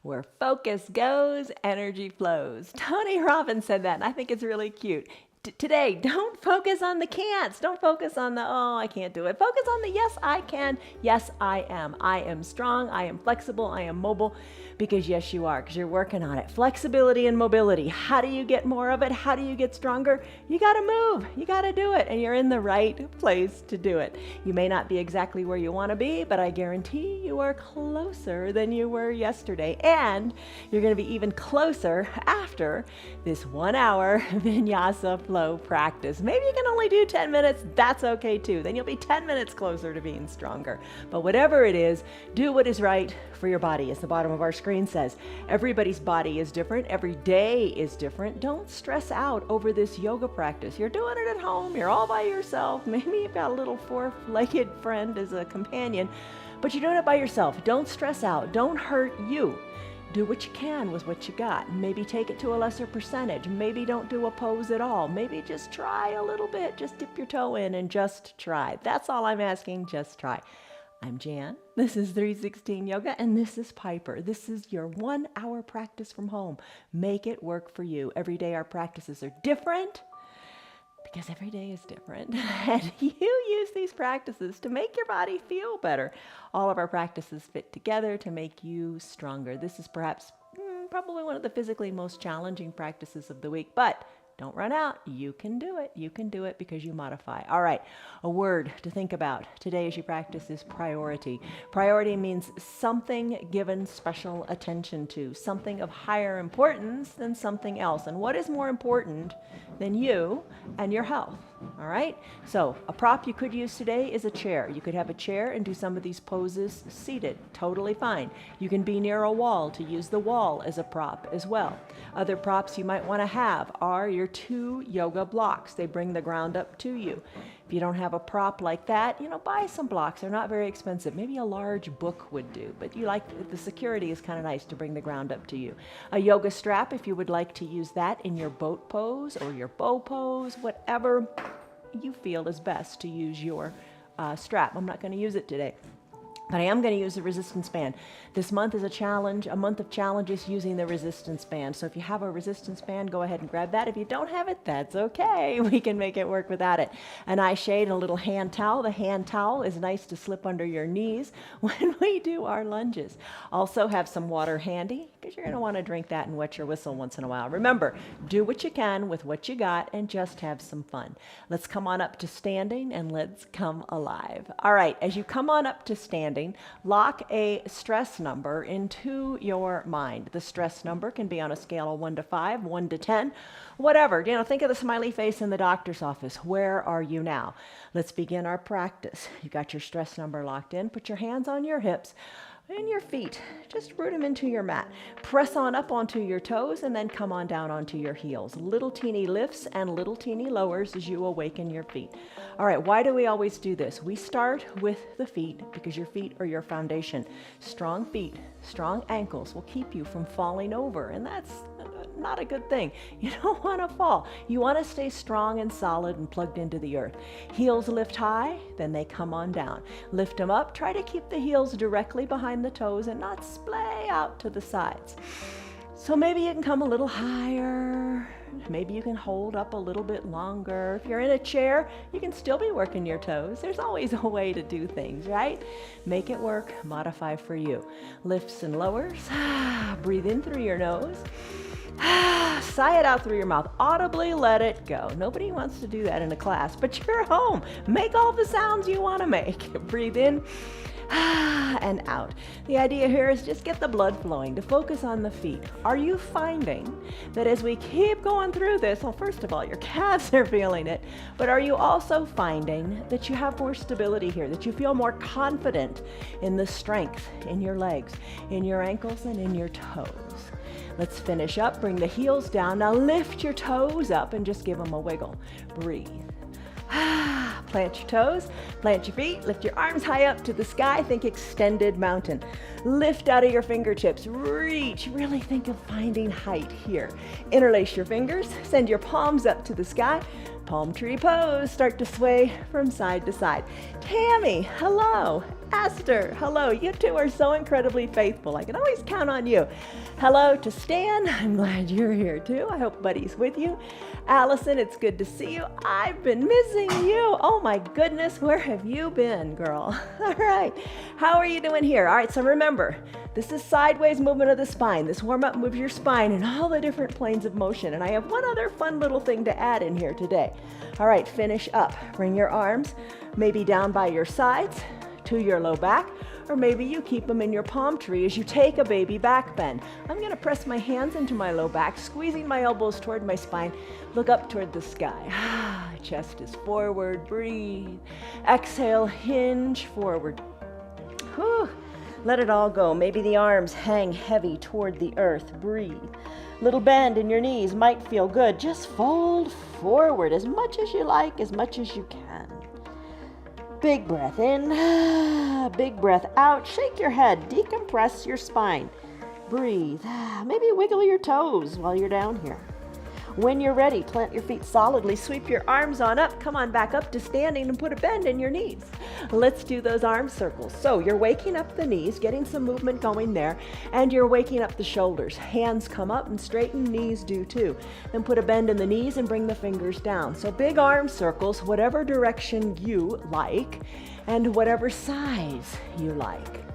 Where focus goes, energy flows. Tony Robbins said that, and I think it's really cute. Today, don't focus on the can'ts. Don't focus on the, oh, I can't do it. Focus on the yes, I can. Yes, I am. I am strong. I am flexible. I am mobile. Because yes, you are, because you're working on it. Flexibility and mobility. How do you get more of it? How do you get stronger? You got to move. You got to do it. And you're in the right place to do it. You may not be exactly where you want to be, but I guarantee you are closer than you were yesterday. And you're going to be even closer after this 1 hour vinyasa flow practice. Maybe you can only do 10 minutes. That's okay too. Then you'll be 10 minutes closer to being stronger. But whatever it is, do what is right for your body. As the bottom of our screen says, everybody's body is different. Every day is different. Don't stress out over this yoga practice. You're doing it at home. You're all by yourself. Maybe you've got a little four-legged friend as a companion, but you're doing it by yourself. Don't stress out. Don't hurt you. Do what you can with what you got. Maybe take it to a lesser percentage. Maybe don't do a pose at all. Maybe just try a little bit. Just dip your toe in and just try. That's all I'm asking. Just try. I'm Jan. This is 316 Yoga, and this is Piper. This is your 1 hour practice from home. Make it work for you. Every day our practices are different because every day is different. And you use these practices to make your body feel better. All of our practices fit together to make you stronger. This is perhaps probably one of the physically most challenging practices of the week, but don't run out. You can do it. You can do it because you modify. All right. A word to think about today as you practice is priority. Priority means something given special attention to, something of higher importance than something else. And what is more important than you and your health? All right. So a prop you could use today is a chair. You could have a chair and do some of these poses seated. Totally fine. You can be near a wall to use the wall as a prop as well. Other props you might want to have are your 2 yoga blocks. They bring the ground up to you. If you don't have a prop like that, buy some blocks. They're not very expensive. Maybe a large book would do, but the security is kind of nice to bring the ground up to you. A yoga strap, if you would like to use that in your boat pose or your bow pose, whatever you feel is best to use your strap. I'm not going to use it today, but I am going to use the resistance band. This month is a month of challenges using the resistance band. So if you have a resistance band, go ahead and grab that. If you don't have it, that's okay. We can make it work without it. An eye shade and a little hand towel. The hand towel is nice to slip under your knees when we do our lunges. Also have some water handy because you're going to want to drink that and wet your whistle once in a while. Remember, do what you can with what you got and just have some fun. Let's come on up to standing and let's come alive. All right, as you come on up to standing, lock a stress number into your mind. The stress number can be on a scale of 1 to 5, 1 to 10, whatever. Think of the smiley face in the doctor's office. Where are you now? Let's begin our practice. You got your stress number locked in. Put your hands on your hips and your feet. Just root them into your mat. Press on up onto your toes and then come on down onto your heels. Little teeny lifts and little teeny lowers as you awaken your feet. All right, why do we always do this? We start with the feet because your feet are your foundation. Strong feet, strong ankles will keep you from falling over, and that's not a good thing. You don't want to fall. You want to stay strong and solid and plugged into the earth. Heels lift high, then they come on down. Lift them up. Try to keep the heels directly behind the toes and not splay out to the sides. So maybe you can come a little higher. Maybe you can hold up a little bit longer. If you're in a chair, you can still be working your toes. There's always a way to do things, right? Make it work. Modify for you. Lifts and lowers. Breathe in through your nose. Sigh it out through your mouth. Audibly let it go. Nobody wants to do that in a class, but you're home. Make all the sounds you want to make. Breathe in and out. The idea here is just get the blood flowing, to focus on the feet. Are you finding that as we keep going through this, well, first of all, your calves are feeling it, but are you also finding that you have more stability here, that you feel more confident in the strength in your legs, in your ankles, and in your toes? Let's finish up. Bring the heels down. Now lift your toes up and just give them a wiggle. Breathe. Plant your toes, plant your feet, lift your arms high up to the sky. Think extended mountain. Lift out of your fingertips, reach. Really think of finding height here. Interlace your fingers, send your palms up to the sky. Palm tree pose, start to sway from side to side. Tammy, hello. Esther, hello. You two are so incredibly faithful. I can always count on you. Hello to Stan. I'm glad you're here too. I hope Buddy's with you. Allison, it's good to see you. I've been missing you. Oh my goodness, where have you been, girl? All right. How are you doing here? All right, so remember, this is sideways movement of the spine. This warm-up moves your spine in all the different planes of motion. And I have one other fun little thing to add in here today. All right, finish up. Bring your arms maybe down by your sides to your low back, or maybe you keep them in your palm tree as you take a baby back bend. I'm going to press my hands into my low back, squeezing my elbows toward my spine. Look up toward the sky. Chest is forward. Breathe. Exhale, hinge forward. Whew. Let it all go. Maybe the arms hang heavy toward the earth. Breathe. Little bend in your knees might feel good. Just fold forward as much as you like, as much as you can. Big breath in, big breath out. Shake your head, decompress your spine. Breathe. Maybe wiggle your toes while you're down here. When you're ready, plant your feet solidly, sweep your arms on up, come on back up to standing and put a bend in your knees. Let's do those arm circles. So you're waking up the knees, getting some movement going there, and you're waking up the shoulders. Hands come up and straighten, knees do too. Then put a bend in the knees and bring the fingers down. So big arm circles, whatever direction you like, and whatever size you like.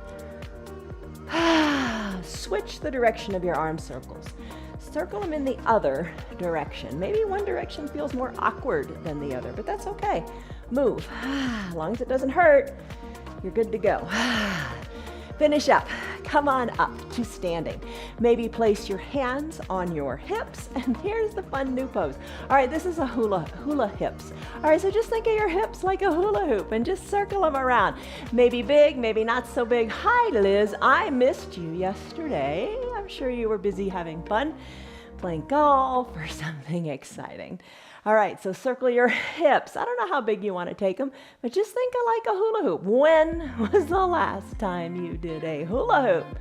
Switch the direction of your arm circles. Circle them in the other direction. Maybe one direction feels more awkward than the other, but that's okay. Move. As long as it doesn't hurt, you're good to go. Finish up. Come on up to standing. Maybe place your hands on your hips, and here's the fun new pose. All right, this is a hula hips. All right, so just think of your hips like a hula hoop and just circle them around. Maybe big, maybe not so big. Hi, Liz. I missed you yesterday. I'm sure you were busy having fun, playing golf or something exciting. All right, so circle your hips. I don't know how big you want to take them, but just think of like a hula hoop. When was the last time you did a hula hoop?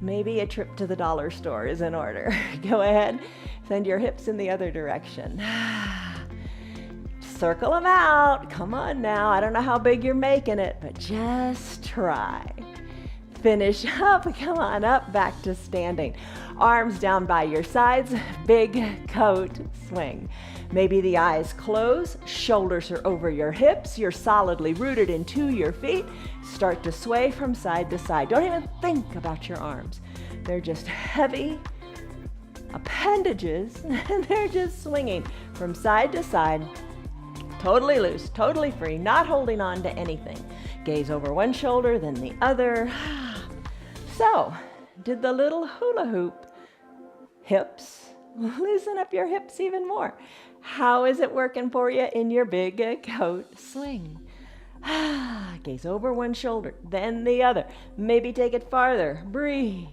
Maybe a trip to the dollar store is in order. Go ahead, send your hips in the other direction. Circle them out. Come on now. I don't know how big you're making it, but just try. Finish up. Come on up, back to standing. Arms down by your sides, big coat swing. Maybe the eyes close, shoulders are over your hips, you're solidly rooted into your feet. Start to sway from side to side. Don't even think about your arms. They're just heavy appendages, and they're just swinging from side to side, totally loose, totally free, not holding on to anything. Gaze over one shoulder, then the other. So, did the little hula hoop hips loosen up your hips even more? How is it working for you in your big coat swing? Gaze over one shoulder, then the other. Maybe take it farther. Breathe.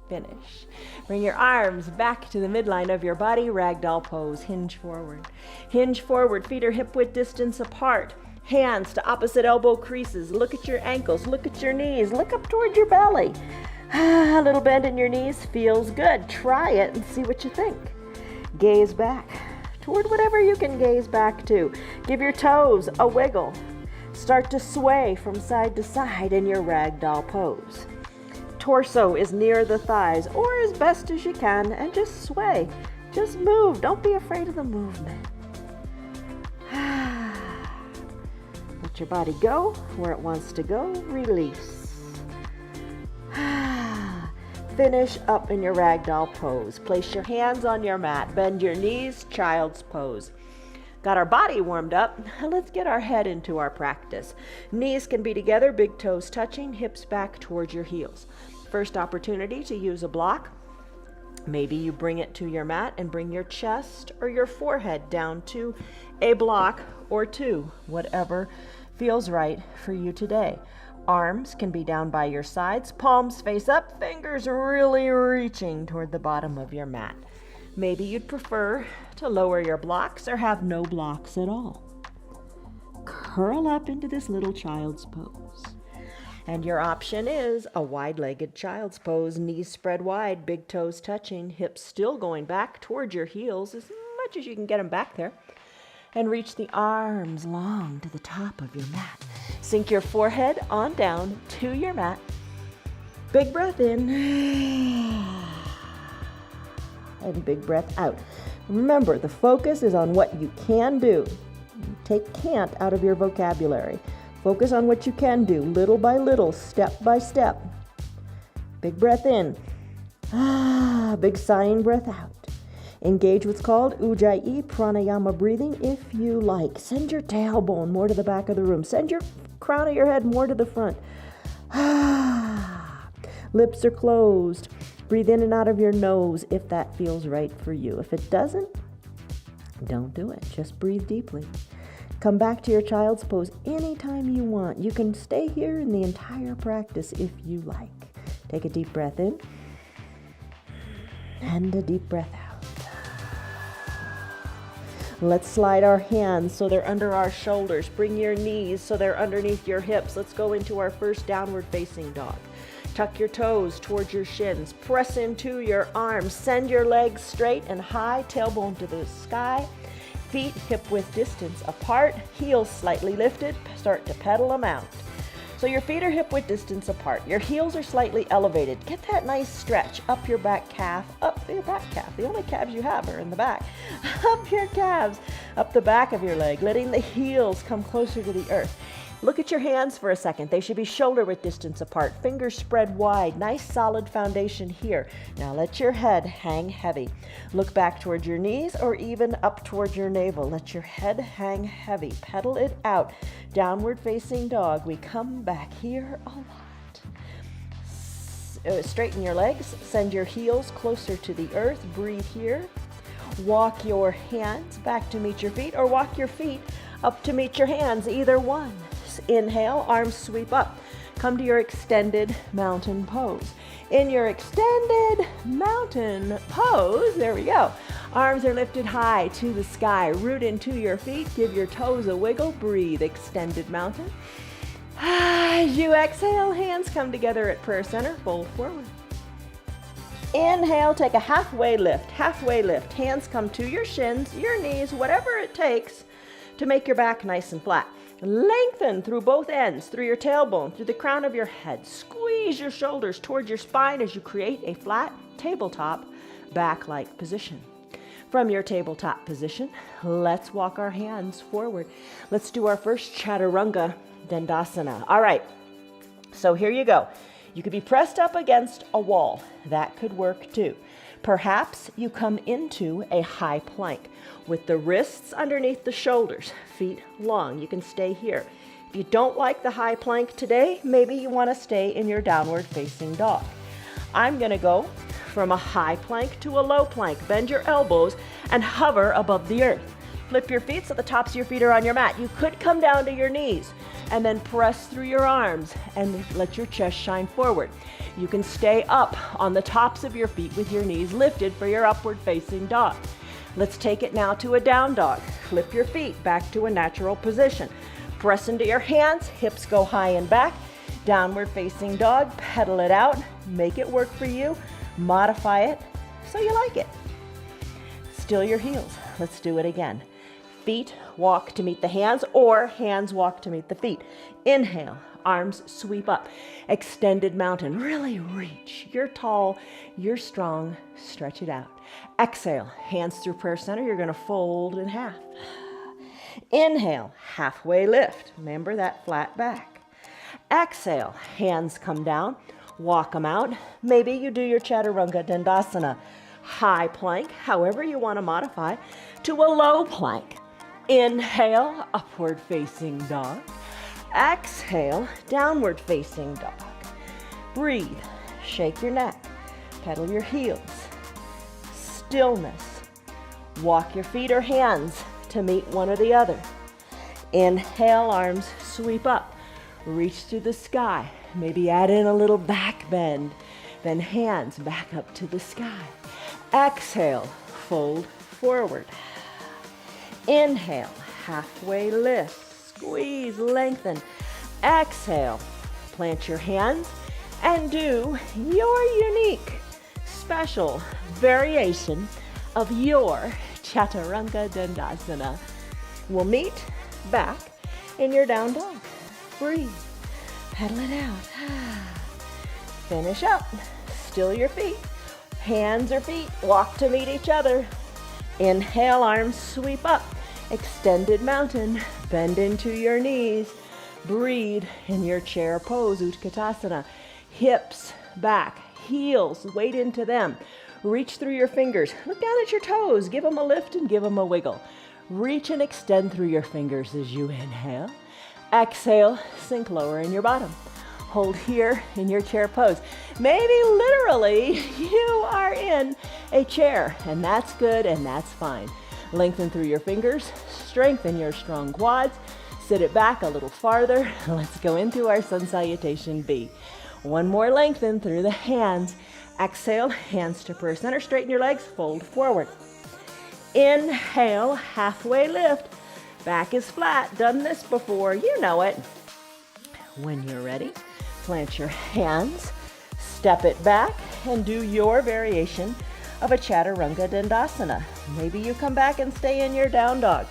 Finish. Bring your arms back to the midline of your body. Ragdoll pose. Hinge forward. Hinge forward. Feet are hip width distance apart. Hands to opposite elbow creases. Look at your ankles. Look at your knees. Look up toward your belly. A little bend in your knees feels good. Try it and see what you think. Gaze back toward whatever you can gaze back to. Give your toes a wiggle. Start to sway from side to side in your ragdoll pose. Torso is near the thighs or as best as you can, and just sway. Just move. Don't be afraid of the movement. Let your body go where it wants to go. Release. Finish up in your ragdoll pose. Place your hands on your mat. Bend your knees, child's pose. Got our body warmed up. Let's get our head into our practice. Knees can be together, big toes touching, hips back towards your heels. First opportunity to use a block. Maybe you bring it to your mat and bring your chest or your forehead down to a block or two, whatever feels right for you today. Arms can be down by your sides, palms face up, fingers really reaching toward the bottom of your mat. Maybe you'd prefer to lower your blocks or have no blocks at all. Curl up into this little child's pose. And your option is a wide-legged child's pose, knees spread wide, big toes touching, hips still going back towards your heels as much as you can get them back there. and reach the arms long to the top of your mat. Sink your forehead on down to your mat. Big breath in and big breath out. Remember, the focus is on what you can do. Take can't out of your vocabulary. Focus on what you can do, little by little, step by step. Big breath in. Big sighing breath out. Engage what's called Ujjayi pranayama breathing if you like. Send your tailbone more to the back of the room. Send your crown of your head more to the front. Lips are closed. Breathe in and out of your nose if that feels right for you. If it doesn't, don't do it. Just breathe deeply. Come back to your child's pose anytime you want. You can stay here in the entire practice if you like. Take a deep breath in and a deep breath out. Let's slide our hands so they're under our shoulders. Bring your knees so they're underneath your hips. Let's go into our first downward facing dog. Tuck your toes towards your shins. Press into your arms. Send your legs straight and high, tailbone to the sky. Feet hip-width distance apart, heels slightly lifted. Start to pedal them out. So your feet are hip-width distance apart. Your heels are slightly elevated. Get that nice stretch up your back calf, up your back calf. The only calves you have are in the back. Up your calves, up the back of your leg, letting the heels come closer to the earth. Look at your hands for a second. They should be shoulder-width distance apart. Fingers spread wide. Nice solid foundation here. Now let your head hang heavy. Look back towards your knees or even up towards your navel. Let your head hang heavy. Pedal it out. Downward facing dog. We come back here a lot. Straighten your legs. Send your heels closer to the earth. Breathe here. Walk your hands back to meet your feet or walk your feet up to meet your hands, either one. Inhale, arms sweep up. Come to your extended mountain pose. In your extended mountain pose, there we go. Arms are lifted high to the sky. Root into your feet. Give your toes a wiggle. Breathe, extended mountain. As you exhale, hands come together at prayer center. Fold forward. Inhale, take a halfway lift. Halfway lift. Hands come to your shins, your knees, whatever it takes to make your back nice and flat. Lengthen through both ends, through your tailbone, through the crown of your head. Squeeze your shoulders towards your spine as you create a flat tabletop back-like position. From your tabletop position, let's walk our hands forward. Let's do our first chaturanga dandasana. All right, so here you go. You could be pressed up against a wall. That could work too. Perhaps you come into a high plank with the wrists underneath the shoulders, feet long. You can stay here. If you don't like the high plank today, maybe you want to stay in your downward facing dog. I'm going to go from a high plank to a low plank. Bend your elbows and hover above the earth. Flip your feet so the tops of your feet are on your mat. You could come down to your knees and then press through your arms and let your chest shine forward. You can stay up on the tops of your feet with your knees lifted for your upward facing dog. Let's take it now to a down dog. Flip your feet back to a natural position. Press into your hands, hips go high and back. Downward facing dog, pedal it out, make it work for you, modify it so you like it. Still your heels. Let's do it again. Feet walk to meet the hands or hands walk to meet the feet. Inhale, arms sweep up. Extended mountain, really reach. You're tall, you're strong, stretch it out. Exhale, hands through prayer center. You're going to fold in half. Inhale, halfway lift. Remember that flat back. Exhale, hands come down, walk them out. Maybe you do your chaturanga dandasana. High plank, however you want to modify, to a low plank. Inhale, upward facing dog. Exhale, downward facing dog. Breathe, shake your neck, pedal your heels. Stillness. Walk your feet or hands to meet one or the other. Inhale, arms sweep up. Reach through the sky. Maybe add in a little back bend. Then hands back up to the sky. Exhale, fold forward. Inhale, halfway lift. Squeeze, lengthen. Exhale, plant your hands and do your unique, special variation of your chaturanga dandasana. We'll meet back in your down dog. Breathe. Pedal it out. Finish up. Still your feet. Hands or feet walk to meet each other. Inhale, arms sweep up. Extended mountain. Bend into your knees. Breathe in your chair pose, Utkatasana. Hips back, heels, weight into them. Reach through your fingers. Look down at your toes. Give them a lift and give them a wiggle. Reach and extend through your fingers as you inhale. Exhale, sink lower in your bottom. Hold here in your chair pose. Maybe literally you are in a chair, and that's good and that's fine. Lengthen through your fingers. Strengthen your strong quads. Sit it back a little farther. Let's go into our sun salutation B. One more lengthen through the hands. Exhale, hands to prayer center. Straighten your legs, fold forward. Inhale, halfway lift. Back is flat. Done this before, you know it. When you're ready, plant your hands, step it back, and do your variation of a Chaturanga Dandasana. Maybe you come back and stay in your down dog.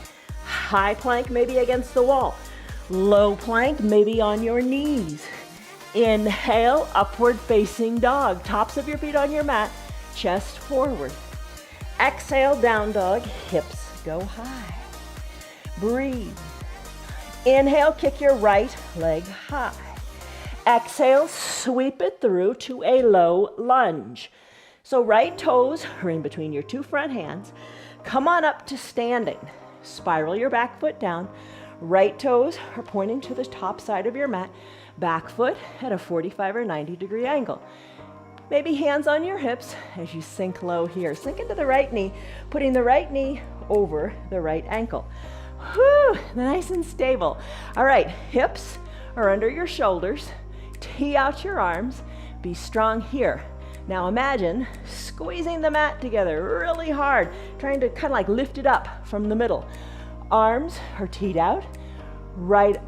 High plank, maybe against the wall. Low plank, maybe on your knees. Inhale, upward facing dog. Tops of your feet on your mat, chest forward. Exhale, down dog, hips go high. Breathe. Inhale, kick your right leg high. Exhale, sweep it through to a low lunge. So right toes are in between your two front hands. Come on up to standing. Spiral your back foot down. Right toes are pointing to the top side of your mat. Back foot at a 45 or 90 degree angle. Maybe hands on your hips as you sink low here. Sink into the right knee, putting the right knee over the right ankle. Whew, nice and stable. All right, hips are under your shoulders. Tee out your arms. Be strong here. Now imagine squeezing the mat together really hard, trying to kind of like lift it up from the middle. Arms are teed out. Right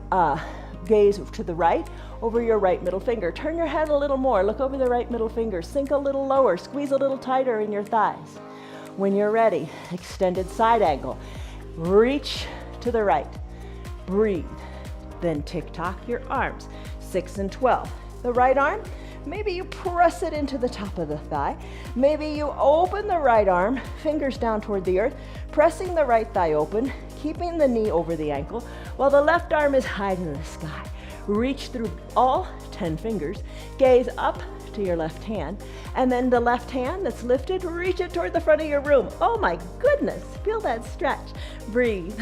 gaze to the right over your right middle finger. Turn your head a little more. Look over the right middle finger. Sink a little lower. Squeeze a little tighter in your thighs. When you're ready, extended side angle. Reach to the right. Breathe. Then tick-tock your arms. 6 and 12. The right arm, maybe you press it into the top of the thigh. Maybe you open the right arm, fingers down toward the earth, pressing the right thigh open, keeping the knee over the ankle, while the left arm is high in the sky. Reach through all 10 fingers, gaze up to your left hand, and then the left hand that's lifted, reach it toward the front of your room. Oh my goodness, feel that stretch. Breathe.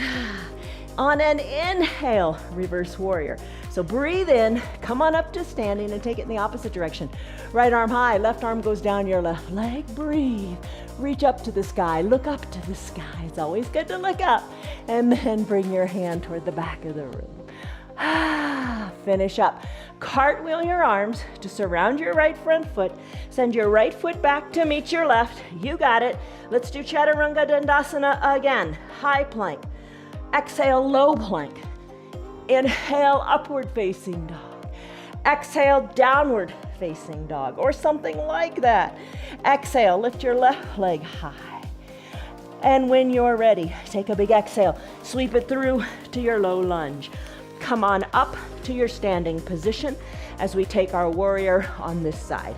On an inhale, reverse warrior. So breathe in, come on up to standing and take it in the opposite direction. Right arm high, left arm goes down your left leg. Breathe. Reach up to the sky, look up to the sky. It's always good to look up. And then bring your hand toward the back of the room. Finish up. Cartwheel your arms to surround your right front foot. Send your right foot back to meet your left. You got it. Let's do Chaturanga Dandasana again. High plank. Exhale, low plank. Inhale, upward facing dog. Exhale, downward facing dog, or something like that. Exhale, lift your left leg high. And when you're ready, take a big exhale. Sweep it through to your low lunge. Come on up to your standing position as we take our warrior on this side.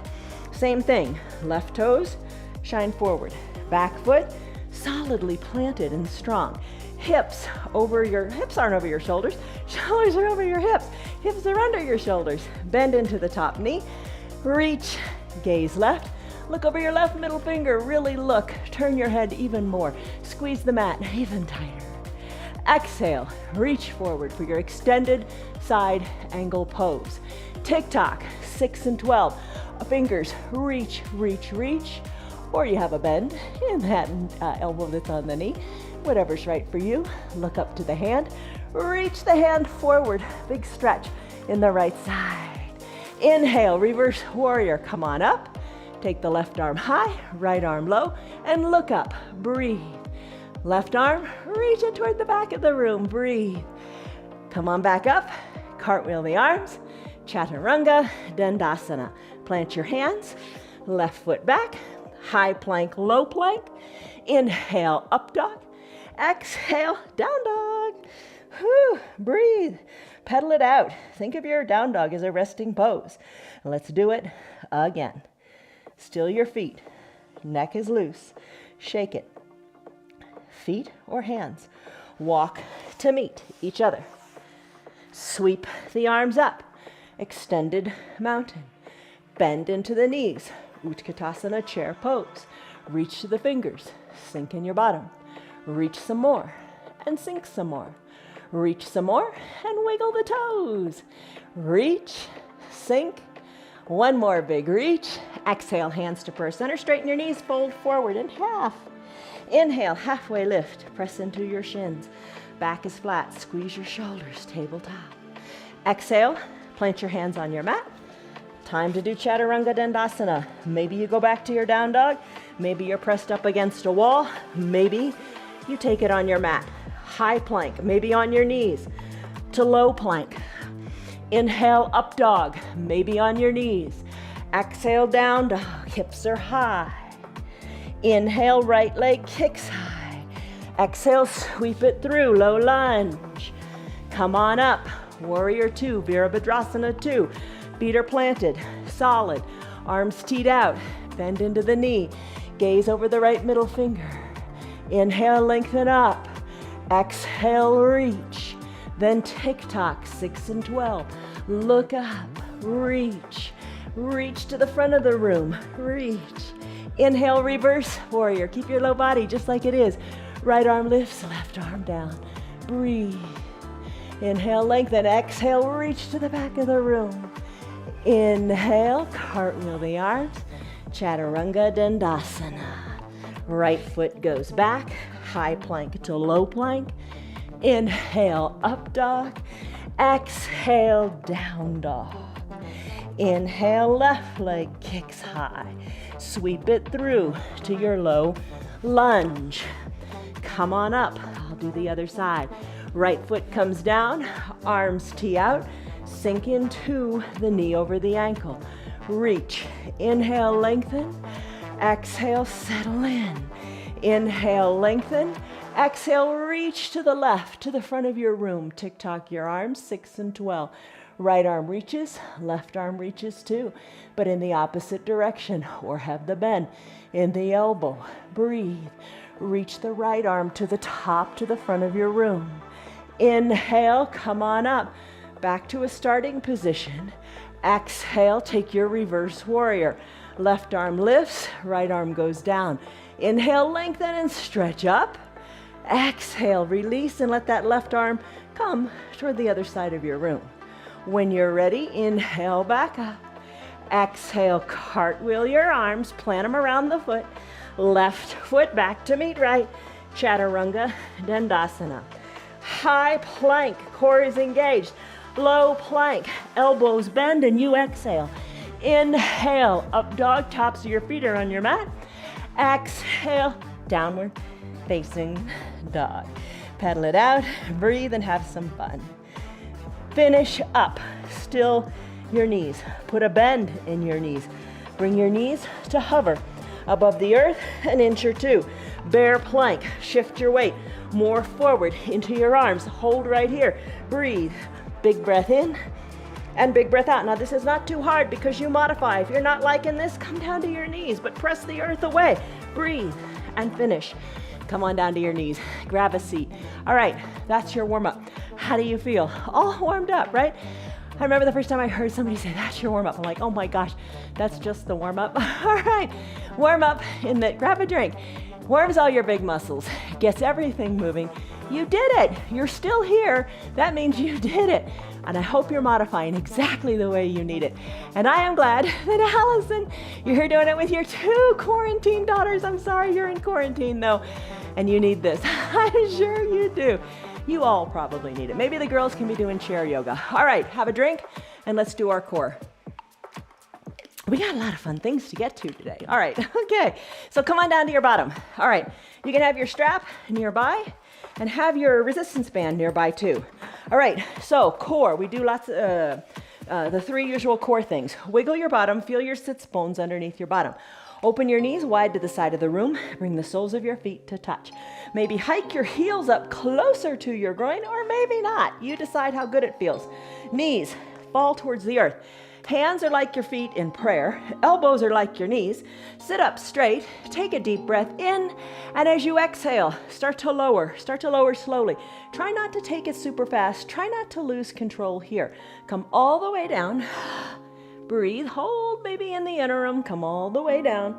Same thing, left toes shine forward. Back foot solidly planted and strong. Hips aren't over your shoulders. Shoulders are over your hips. Hips are under your shoulders. Bend into the top knee. Reach, gaze left. Look over your left middle finger. Really look. Turn your head even more. Squeeze the mat even tighter. Exhale, reach forward for your extended side angle pose. Tick-tock, 6 and 12. Fingers reach, reach, reach. Or you have a bend in that elbow that's on the knee. Whatever's right for you. Look up to the hand. Reach the hand forward. Big stretch in the right side. Inhale, reverse warrior. Come on up. Take the left arm high, right arm low, and look up. Breathe. Left arm, reach it toward the back of the room. Breathe. Come on back up. Cartwheel the arms. Chaturanga Dandasana. Plant your hands. Left foot back. High plank, low plank. Inhale, up dog. Exhale, down dog. Whew, breathe. Pedal it out. Think of your down dog as a resting pose. Let's do it again. Still your feet. Neck is loose. Shake it. Feet or hands. Walk to meet each other. Sweep the arms up. Extended mountain. Bend into the knees. Utkatasana chair pose. Reach to the fingers. Sink in your bottom. Reach some more and sink some more. Reach some more and wiggle the toes. Reach, sink. One more big reach. Exhale, hands to prayer center. Straighten your knees, fold forward in half. Inhale, halfway lift. Press into your shins. Back is flat. Squeeze your shoulders, tabletop. Exhale, plant your hands on your mat. Time to do Chaturanga Dandasana. Maybe you go back to your down dog. Maybe you're pressed up against a wall. Maybe you take it on your mat. High plank, maybe on your knees, to low plank. Inhale, up dog, maybe on your knees. Exhale, down dog, hips are high. Inhale, right leg kicks high. Exhale, sweep it through, low lunge. Come on up, warrior two, Virabhadrasana 2. Feet are planted, solid, arms teed out, bend into the knee, gaze over the right middle finger. Inhale, lengthen up. Exhale, reach. Then tick-tock, 6 and 12. Look up, reach. Reach to the front of the room, reach. Inhale, reverse warrior. Keep your low body just like it is. Right arm lifts, left arm down. Breathe. Inhale, lengthen. Exhale, reach to the back of the room. Inhale, cartwheel the arms. Chaturanga Dandasana. Right foot goes back, high plank to low plank. Inhale, up dog. Exhale, down dog. Inhale, left leg kicks high. Sweep it through to your low lunge. Come on up. I'll do the other side. Right foot comes down, arms tee out. Sink into the knee over the ankle. Reach. Inhale, lengthen. Exhale, settle in. Inhale, lengthen. Exhale, reach to the left, to the front of your room. Tick-tock your arms, 6 and 12. Right arm reaches, left arm reaches too, but in the opposite direction, or have the bend in the elbow. Breathe. Reach the right arm to the top, to the front of your room. Inhale, come on up. Back to a starting position. Exhale, take your reverse warrior. Left arm lifts, right arm goes down. Inhale, lengthen and stretch up. Exhale, release and let that left arm come toward the other side of your room. When you're ready, inhale back up. Exhale, cartwheel your arms, plant them around the foot. Left foot back to meet right. Chaturanga Dandasana. High plank, core is engaged. Low plank, elbows bend and you exhale. Inhale, up dog, tops of your feet are on your mat. Exhale, downward facing dog. Pedal it out, breathe and have some fun. Finish up, still your knees. Put a bend in your knees. Bring your knees to hover above the earth, an inch or two. Bear plank, shift your weight more forward into your arms. Hold right here, breathe. Big breath in and big breath out. Now this is not too hard because you modify. If you're not liking this, come down to your knees, but press the earth away. Breathe and finish. Come on down to your knees. Grab a seat. All right, that's your warm-up. How do you feel? All warmed up, right? I remember the first time I heard somebody say, that's your warm-up. I'm like, oh my gosh, that's just the warm-up. All right, warm up in that, grab a drink. Warms all your big muscles, gets everything moving. You did it. You're still here. That means you did it. And I hope you're modifying exactly the way you need it. And I am glad that Allison, you're here doing it with your 2 quarantine daughters. I'm sorry you're in quarantine though, and you need this. I'm sure you do. You all probably need it. Maybe the girls can be doing chair yoga. All right, have a drink and let's do our core. We got a lot of fun things to get to today. All right, okay. So come on down to your bottom. All right, you can have your strap nearby and have your resistance band nearby too. All right, so core, we do lots of the 3 usual core things. Wiggle your bottom, feel your sits bones underneath your bottom. Open your knees wide to the side of the room. Bring the soles of your feet to touch. Maybe hike your heels up closer to your groin, or maybe not. You decide how good it feels. Knees fall towards the earth. Hands are like your feet in prayer. Elbows are like your knees. Sit up straight. Take a deep breath in. And as you exhale, start to lower. Start to lower slowly. Try not to take it super fast. Try not to lose control here. Come all the way down. Breathe. Hold maybe in the interim. Come all the way down.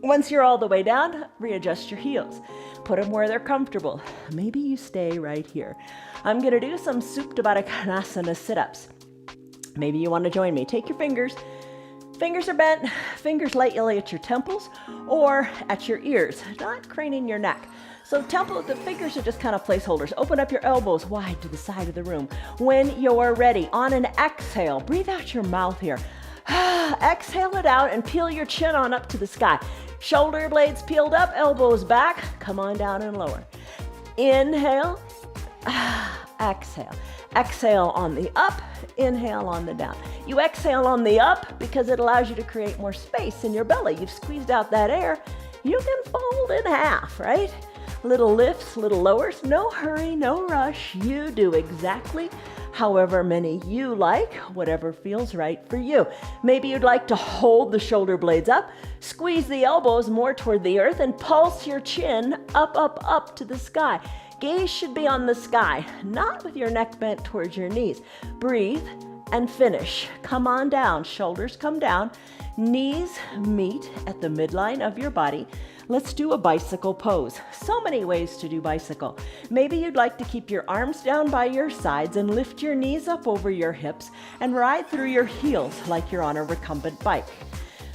Once you're all the way down, readjust your heels. Put them where they're comfortable. Maybe you stay right here. I'm going to do some Supta Baddha Konasana sit-ups. Maybe you want to join me. Take your fingers. Fingers are bent. Fingers lightly at your temples or at your ears, not craning your neck. So the fingers are just kind of placeholders. Open up your elbows wide to the side of the room. When you're ready, on an exhale, breathe out your mouth here. Exhale it out and peel your chin on up to the sky. Shoulder blades peeled up, elbows back. Come on down and lower. Inhale. Exhale. Exhale on the up, inhale on the down. You exhale on the up because it allows you to create more space in your belly. You've squeezed out that air. You can fold in half, right? Little lifts, little lowers. No hurry, no rush. You do exactly however many you like, whatever feels right for you. Maybe you'd like to hold the shoulder blades up, squeeze the elbows more toward the earth, and pulse your chin up, up, up to the sky. Gaze should be on the sky, not with your neck bent towards your knees. Breathe and finish. Come on down, shoulders come down, knees meet at the midline of your body. Let's do a bicycle pose. So many ways to do bicycle. Maybe you'd like to keep your arms down by your sides and lift your knees up over your hips and ride through your heels like you're on a recumbent bike.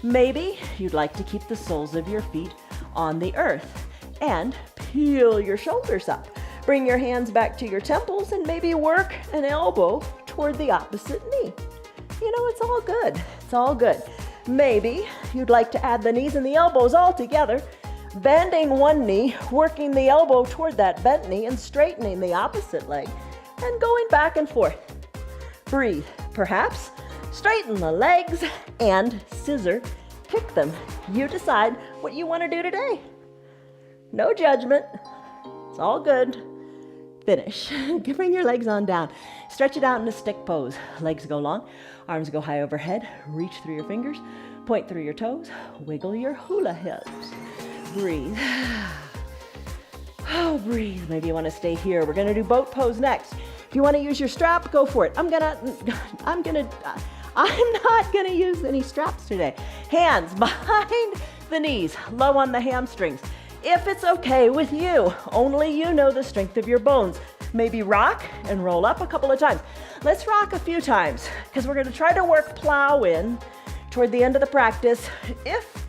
Maybe you'd like to keep the soles of your feet on the earth and peel your shoulders up. Bring your hands back to your temples and maybe work an elbow toward the opposite knee. You know, it's all good. It's all good. Maybe you'd like to add the knees and the elbows all together, bending one knee, working the elbow toward that bent knee and straightening the opposite leg and going back and forth. Breathe. Perhaps straighten the legs and scissor kick them. You decide what you want to do today. No judgment. It's all good. Finish. Bring your legs on down. Stretch it out in a stick pose. Legs go long. Arms go high overhead. Reach through your fingers. Point through your toes. Wiggle your hula hips. Breathe. Oh, breathe. Maybe you want to stay here. We're going to do boat pose next. If you want to use your strap, go for it. I'm not going to use any straps today. Hands behind the knees, low on the hamstrings. If it's okay with you, only you know the strength of your bones. Maybe rock and roll up a couple of times. Let's rock a few times because we're going to try to work plow in toward the end of the practice. If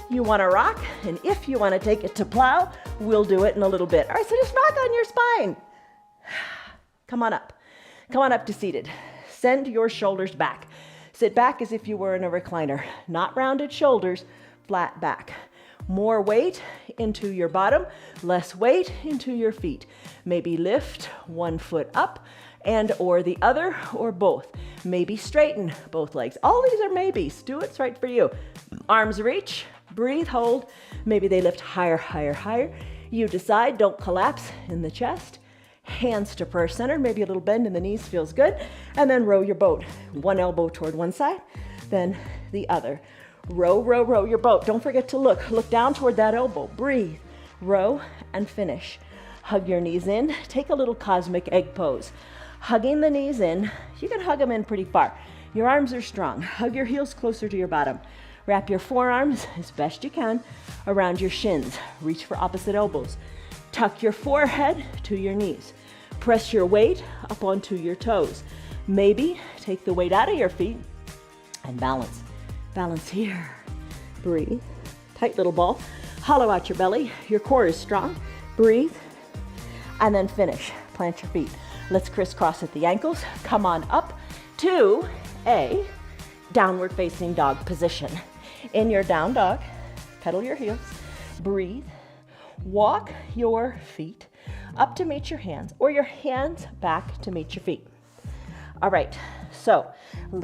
you want to rock and if you want to take it to plow, we'll do it in a little bit. All right, so just rock on your spine. Come on up. Come on up to seated. Send your shoulders back. Sit back as if you were in a recliner. Not rounded shoulders, flat back. More weight into your bottom, less weight into your feet. Maybe lift one foot up and or the other or both. Maybe straighten both legs. All these are maybes. Do what's right for you. Arms reach, breathe, hold. Maybe they lift higher, higher, higher. You decide, don't collapse in the chest. Hands to prayer center, maybe a little bend in the knees feels good. And then row your boat. One elbow toward one side, then the other. Row, row, row your boat. Don't forget to look. Look down toward that elbow. Breathe, row, and finish. Hug your knees in. Take a little cosmic egg pose. Hugging the knees in. You can hug them in pretty far. Your arms are strong. Hug your heels closer to your bottom. Wrap your forearms as best you can around your shins. Reach for opposite elbows. Tuck your forehead to your knees. Press your weight up onto your toes. Maybe take the weight out of your feet and balance. Balance here. Breathe. Tight little ball. Hollow out your belly. Your core is strong. Breathe. And then finish. Plant your feet. Let's crisscross at the ankles. Come on up to a downward facing dog position. In your down dog, pedal your heels. Breathe. Walk your feet up to meet your hands or your hands back to meet your feet. All right. So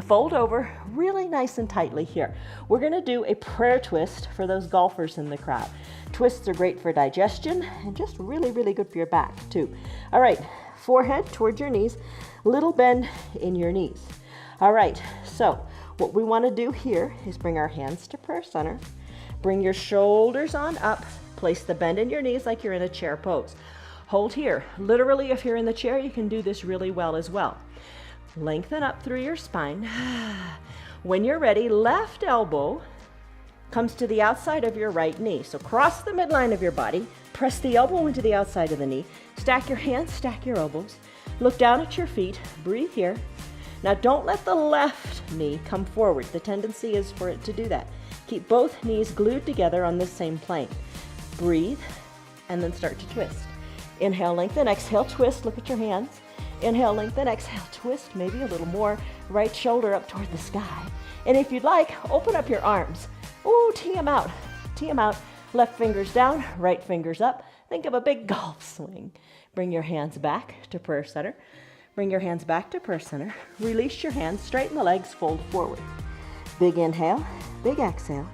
fold over really nice and tightly here. We're going to do a prayer twist for those golfers in the crowd. Twists are great for digestion and just really, really good for your back too. All right, forehead towards your knees, little bend in your knees. All right, so what we want to do here is bring our hands to prayer center. Bring your shoulders on up. Place the bend in your knees like you're in a chair pose. Hold here. Literally, if you're in the chair, you can do this really well as well. Lengthen up through your spine. When you're ready, left elbow comes to the outside of your right knee. So cross the midline of your body. Press the elbow into the outside of the knee. Stack your hands, stack your elbows. Look down at your feet. Breathe here. Now don't let the left knee come forward. The tendency is for it to do that. Keep both knees glued together on the same plane. Breathe, and then start to twist. Inhale, lengthen, exhale, twist. Look at your hands. Inhale, lengthen, exhale, twist. Maybe a little more. Right shoulder up toward the sky. And if you'd like, open up your arms. Ooh, tee them out. Tee them out. Left fingers down, right fingers up. Think of a big golf swing. Bring your hands back to prayer center. Bring your hands back to prayer center. Release your hands, straighten the legs, fold forward. Big inhale, big exhale.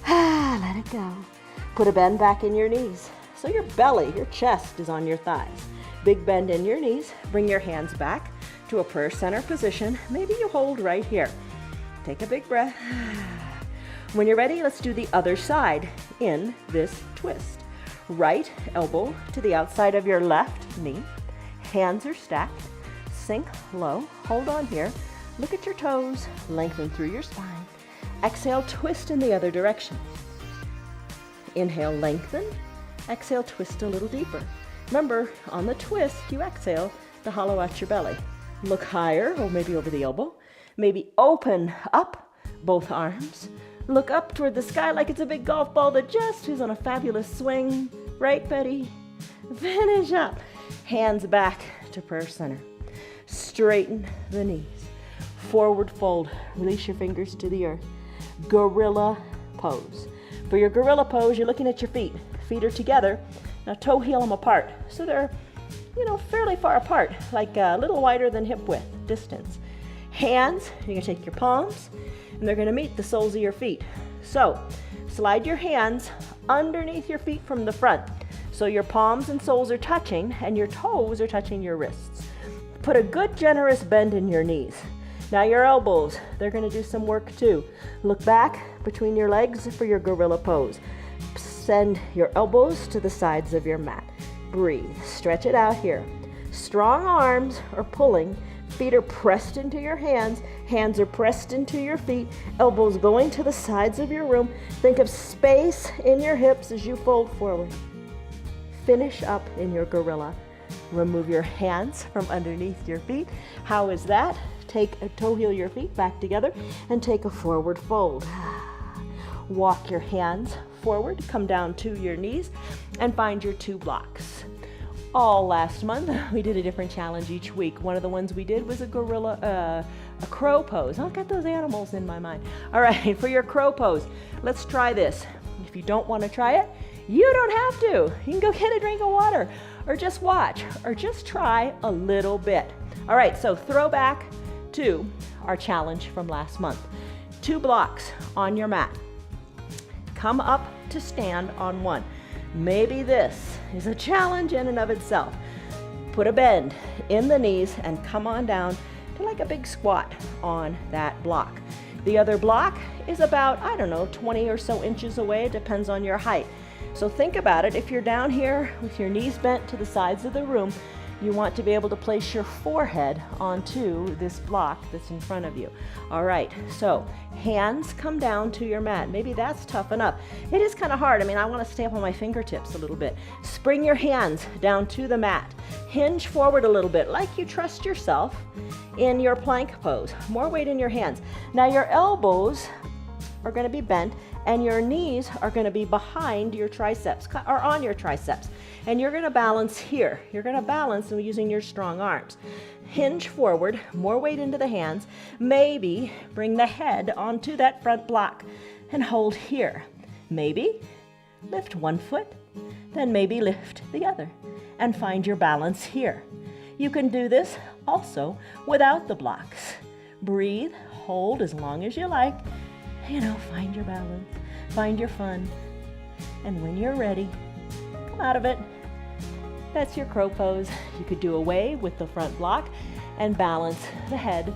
Let it go. Put a bend back in your knees. So your belly, your chest is on your thighs. Big bend in your knees. Bring your hands back to a prayer center position. Maybe you hold right here. Take a big breath. When you're ready, let's do the other side in this twist. Right elbow to the outside of your left knee. Hands are stacked. Sink low. Hold on here. Look at your toes. Lengthen through your spine. Exhale, twist in the other direction. Inhale, lengthen. Exhale, twist a little deeper. Remember, on the twist, you exhale to hollow out your belly. Look higher, or maybe over the elbow. Maybe open up both arms. Look up toward the sky like it's a big golf ball that just is on a fabulous swing. Right, Betty? Finish up. Hands back to prayer center. Straighten the knees. Forward fold. Release your fingers to the earth. Gorilla pose. For your gorilla pose, you're looking at your feet. Feet are together. Now toe heel them apart. So they're, fairly far apart, like a little wider than hip width distance. Hands, you're going to take your palms, and they're going to meet the soles of your feet. So slide your hands underneath your feet from the front. So your palms and soles are touching, and your toes are touching your wrists. Put a good generous bend in your knees. Now your elbows, they're going to do some work too. Look back between your legs for your gorilla pose. Send your elbows to the sides of your mat. Breathe. Stretch it out here. Strong arms are pulling. Feet are pressed into your hands. Hands are pressed into your feet. Elbows going to the sides of your room. Think of space in your hips as you fold forward. Finish up in your gorilla. Remove your hands from underneath your feet. How is that? Take a toe heel your feet back together and take a forward fold. Walk your hands forward, come down to your knees, and find your 2 blocks. All last month, we did a different challenge each week. One of the ones we did was a crow pose. I've got those animals in my mind. All right, for your crow pose, let's try this. If you don't want to try it, you don't have to. You can go get a drink of water, or just watch, or just try a little bit. All right, so throw back to our challenge from last month. 2 blocks on your mat. Come up to stand on one. Maybe this is a challenge in and of itself. Put a bend in the knees and come on down to like a big squat on that block. The other block is about, 20 or so inches away. It depends on your height. So think about it. If you're down here with your knees bent to the sides of the room, you want to be able to place your forehead onto this block that's in front of you. All right, so hands come down to your mat. Maybe that's tough enough. It is kind of hard. I want to stay up on my fingertips a little bit. Spring your hands down to the mat. Hinge forward a little bit, like you trust yourself in your plank pose. More weight in your hands. Now your elbows are going to be bent, and your knees are going to be behind your triceps, or on your triceps. And you're going to balance here. You're going to balance using your strong arms. Hinge forward, more weight into the hands. Maybe bring the head onto that front block and hold here. Maybe lift one foot, then maybe lift the other, and find your balance here. You can do this also without the blocks. Breathe, hold as long as you like. Find your balance, find your fun. And when you're ready, come out of it. That's your crow pose. You could do away with the front block and balance the head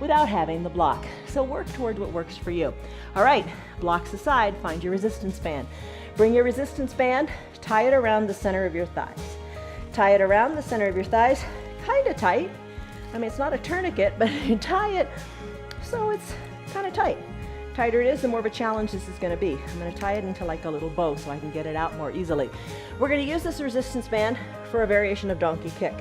without having the block. So work toward what works for you. All right, blocks aside, find your resistance band. Bring your resistance band, tie it around the center of your thighs. Tie it around the center of your thighs, kind of tight. It's not a tourniquet, but you tie it so it's kind of tight. Tighter it is, the more of a challenge this is going to be. I'm going to tie it into like a little bow so I can get it out more easily. We're going to use this resistance band for a variation of donkey kick.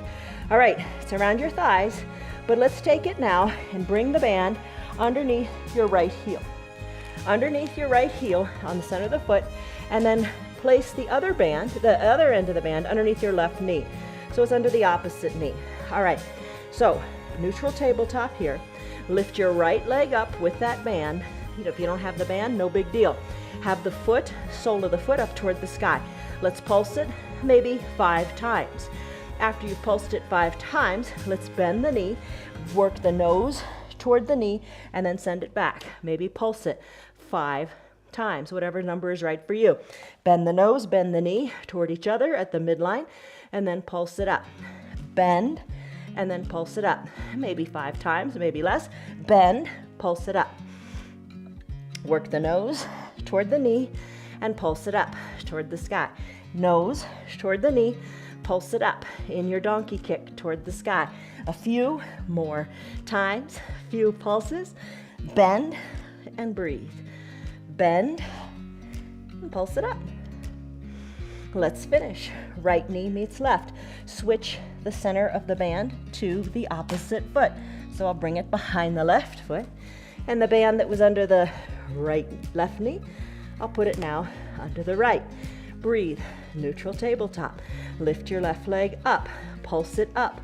All right, it's around your thighs, but let's take it now and bring the band underneath your right heel. Underneath your right heel on the center of the foot, and then place the other band, the other end of the band, underneath your left knee. So it's under the opposite knee. All right, so neutral tabletop here. Lift your right leg up with that band. If you don't have the band, no big deal. Have the foot, sole of the foot up toward the sky. Let's pulse it maybe 5 times. After you've pulsed it 5 times, let's bend the knee, work the nose toward the knee, and then send it back. Maybe pulse it 5 times, whatever number is right for you. Bend the nose, bend the knee toward each other at the midline, and then pulse it up. Bend, and then pulse it up. Maybe 5 times, maybe less. Bend, pulse it up. Work the nose toward the knee and pulse it up toward the sky. Nose toward the knee, pulse it up in your donkey kick toward the sky. A few more times, few pulses. Bend and breathe. Bend and pulse it up. Let's finish. Right knee meets left. Switch the center of the band to the opposite foot. So I'll bring it behind the left foot, and the band that was under the left knee, I'll put it now under the right. Breathe, neutral tabletop. Lift your left leg up, pulse it up,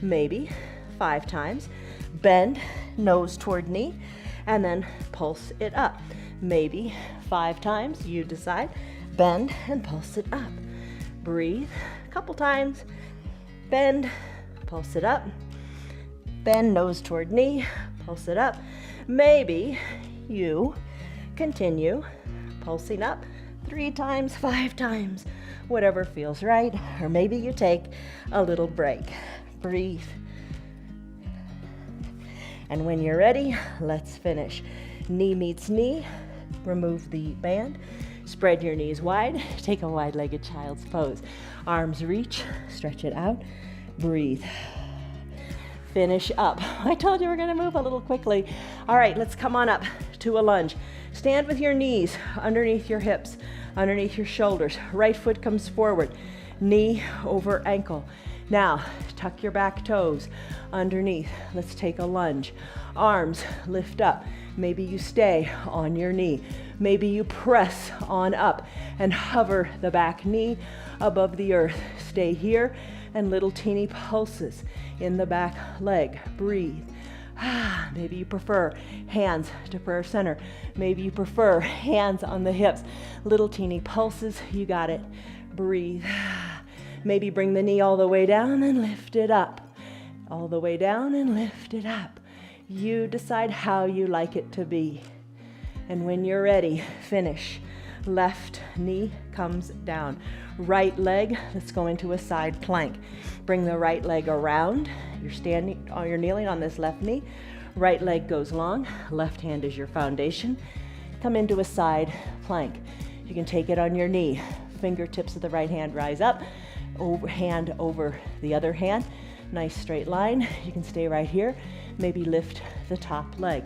maybe 5 times. Bend, nose toward knee, and then pulse it up. Maybe 5 times, you decide. Bend and pulse it up. Breathe a couple times. Bend, pulse it up. Bend, nose toward knee, pulse it up. Maybe you continue pulsing up 3 times, 5 times, whatever feels right. Or maybe you take a little break. Breathe. And when you're ready, let's finish. Knee meets knee. Remove the band. Spread your knees wide. Take a wide-legged child's pose. Arms reach. Stretch it out. Breathe. Finish up. I told you we're going to move a little quickly. All right, let's come on up to a lunge. Stand with your knees underneath your hips, underneath your shoulders. Right foot comes forward, knee over ankle. Now, tuck your back toes underneath. Let's take a lunge. Arms lift up. Maybe you stay on your knee. Maybe you press on up and hover the back knee above the earth. Stay here, and little teeny pulses in the back leg. Breathe. Maybe you prefer hands to prayer center. Maybe you prefer hands on the hips. Little teeny pulses. You got it. Breathe. Maybe bring the knee all the way down and lift it up. All the way down and lift it up. You decide how you like it to be. And when you're ready, finish. Left knee comes down. Right leg, let's go into a side plank. Bring the right leg around. You're kneeling on this left knee. Right leg goes long. Left hand is your foundation. Come into a side plank. You can take it on your knee. Fingertips of the right hand rise up. Hand over the other hand. Nice straight line. You can stay right here. Maybe lift the top leg.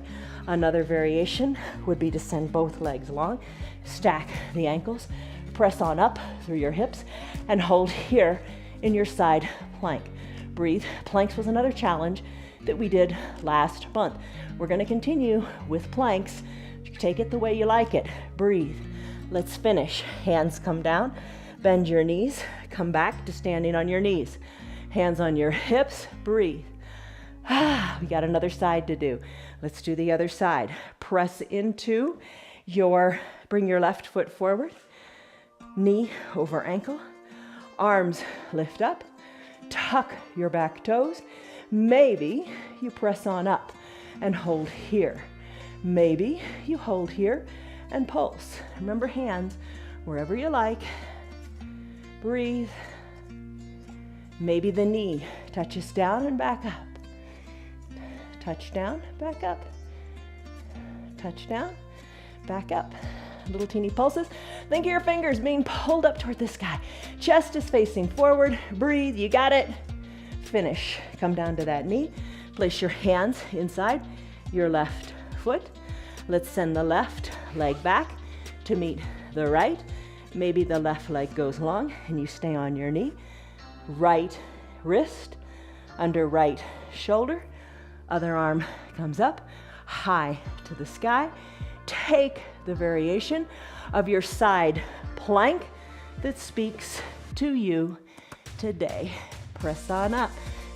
Another variation would be to send both legs long. Stack the ankles. Press on up through your hips and hold here in your side plank. Breathe. Planks was another challenge that we did last month. We're going to continue with planks. Take it the way you like it. Breathe. Let's finish. Hands come down. Bend your knees. Come back to standing on your knees. Hands on your hips. Breathe. We got another side to do. Let's do the other side. Press into bring your left foot forward. Knee over ankle. Arms lift up. tuck your back toes. Maybe you press on up and hold here. Maybe you hold here and pulse. Remember, hands wherever you like. Breathe. Maybe the knee touches down and back up. Touch down, back up. Touch down, back up. Little teeny pulses. Think of your fingers being pulled up toward the sky. Chest is facing forward. Breathe, you got it. Finish. Come down to that knee. Place your hands inside your left foot. Let's send the left leg back to meet the right. Maybe the left leg goes long and you stay on your knee. Right wrist under right shoulder. Other arm comes up, high to the sky. Take the variation of your side plank that speaks to you today. Press on up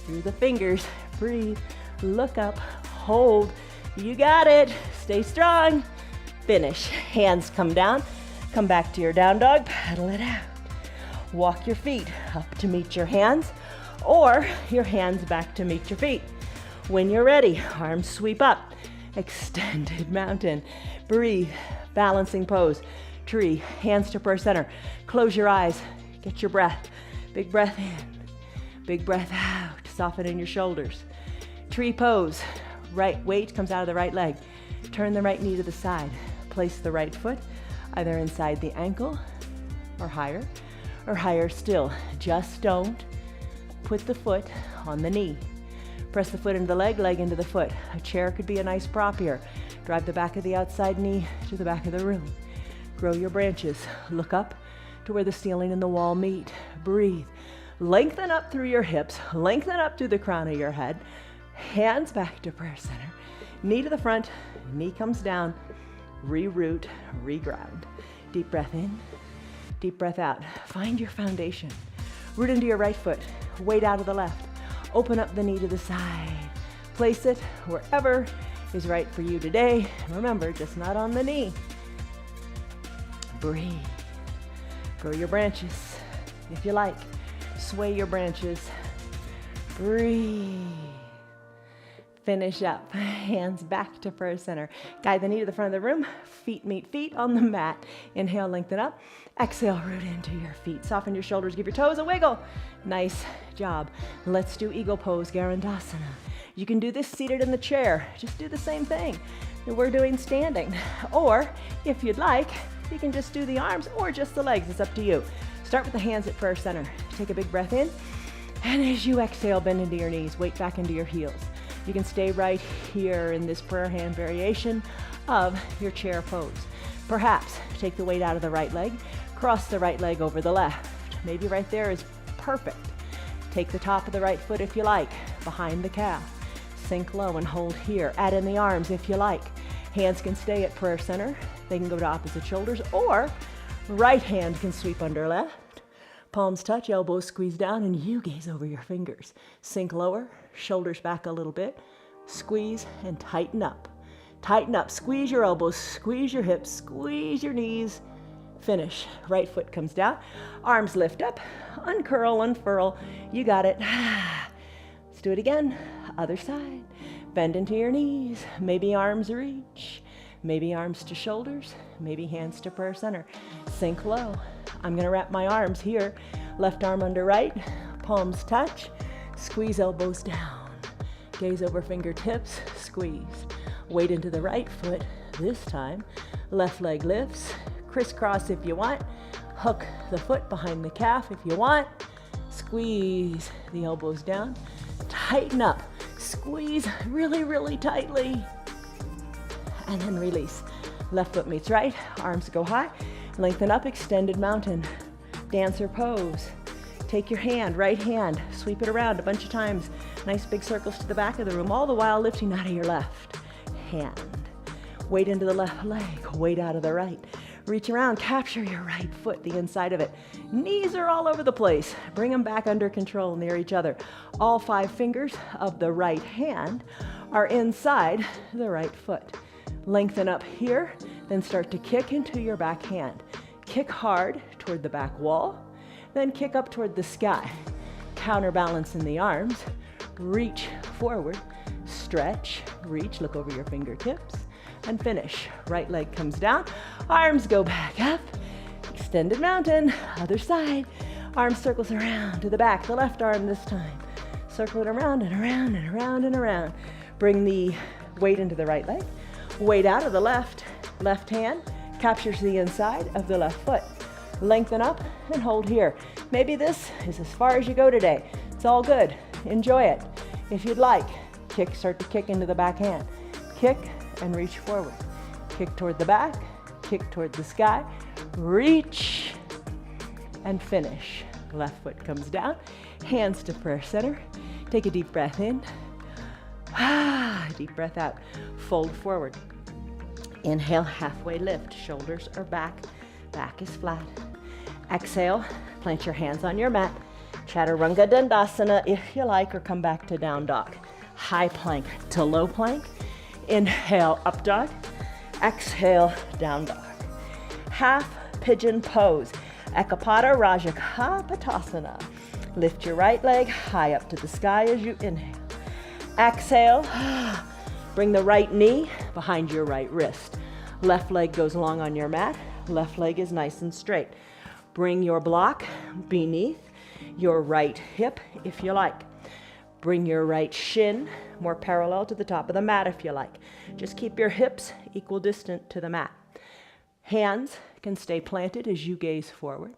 through the fingers. Breathe, look up, hold. You got it. Stay strong. Finish. Hands come down. Come back to your down dog. Paddle it out. Walk your feet up to meet your hands, or your hands back to meet your feet. When you're ready, arms sweep up. Extended mountain. Breathe. Balancing pose. Tree. Hands to prayer center. Close your eyes. Get your breath. Big breath in. Big breath out. Soften in your shoulders. Tree pose. Right weight comes out of the right leg. Turn the right knee to the side. Place the right foot either inside the ankle or higher still. Just don't put the foot on the knee. Press the foot into the leg, leg into the foot. A chair could be a nice prop here. Drive the back of the outside knee to the back of the room. Grow your branches. Look up to where the ceiling and the wall meet. Breathe. Lengthen up through your hips. Lengthen up through the crown of your head. Hands back to prayer center. Knee to the front. Knee comes down. Reroot, reground. Deep breath in. Deep breath out. Find your foundation. Root into your right foot. Weight out of the left. Open up the knee to the side. Place it wherever is right for you today. Remember, just not on the knee. Breathe. Grow your branches if you like. Sway your branches. Breathe. Finish up. Hands back to prayer center. Guide the knee to the front of the room. Feet meet feet on the mat. Inhale, lengthen up. Exhale, root into your feet. Soften your shoulders. Give your toes a wiggle. Nice job. Let's do eagle pose, Garandasana. You can do this seated in the chair. Just do the same thing that we're doing standing. Or if you'd like, you can just do the arms or just the legs. It's up to you. Start with the hands at prayer center. Take a big breath in. And as you exhale, bend into your knees. Weight back into your heels. You can stay right here in this prayer hand variation of your chair pose. Perhaps take the weight out of the right leg, cross the right leg over the left. Maybe right there is perfect. Take the top of the right foot if you like, behind the calf. Sink low and hold here. Add in the arms if you like. Hands can stay at prayer center. They can go to opposite shoulders, or right hand can sweep under left. Palms touch, elbows squeeze down, and you gaze over your fingers. Sink lower, shoulders back a little bit. Squeeze and tighten up. Tighten up, squeeze your elbows, squeeze your hips, squeeze your knees. Finish. Right foot comes down, arms lift up, uncurl, unfurl. You got it. Let's do it again. Other side. Bend into your knees. Maybe arms reach. Maybe arms to shoulders. Maybe hands to prayer center. Sink low. I'm going to wrap my arms here. Left arm under right. Palms touch. Squeeze elbows down. Gaze over fingertips. Squeeze. Weight into the right foot. This time, left leg lifts. Crisscross if you want. Hook the foot behind the calf if you want. Squeeze the elbows down. Tighten up. Squeeze really, really tightly. And then release. Left foot meets right. Arms go high. Lengthen up, extended mountain. Dancer pose. Take your hand, right hand, sweep it around a bunch of times. Nice big circles to the back of the room, all the while lifting out of your left hand. Weight into the left leg, weight out of the right. Reach around, capture your right foot, the inside of it. Knees are all over the place. Bring them back under control near each other. All 5 fingers of the right hand are inside the right foot. Lengthen up here, then start to kick into your back hand. Kick hard toward the back wall, then kick up toward the sky. counterbalance in the arms. Reach forward, stretch, reach, look over your fingertips, and finish. Right leg comes down, arms go back up, extended mountain, other side. Arm circles around to the back, the left arm this time. Circle it around and around and around and around. Bring the weight into the right leg, weight out of the left hand, captures the inside of the left foot. Lengthen up and hold here. Maybe this is as far as you go today. It's all good. Enjoy it. If you'd like, start to kick into the back hand. Kick and reach forward. Kick toward the back, kick toward the sky, reach and finish. Left foot comes down, hands to prayer center. Take a deep breath in. Deep breath out. Fold forward. Inhale, halfway lift. Shoulders are back. Back is flat. Exhale, plant your hands on your mat. Chaturanga Dandasana if you like, or come back to down dog. High plank to low plank. Inhale, up dog. Exhale, down dog. Half pigeon pose. Ekapada Rajakapatasana. Lift your right leg high up to the sky as you inhale. Exhale, bring the right knee behind your right wrist. Left leg goes long on your mat. Left leg is nice and straight. Bring your block beneath your right hip if you like. Bring your right shin more parallel to the top of the mat if you like. Just keep your hips equal distant to the mat. Hands can stay planted as you gaze forward.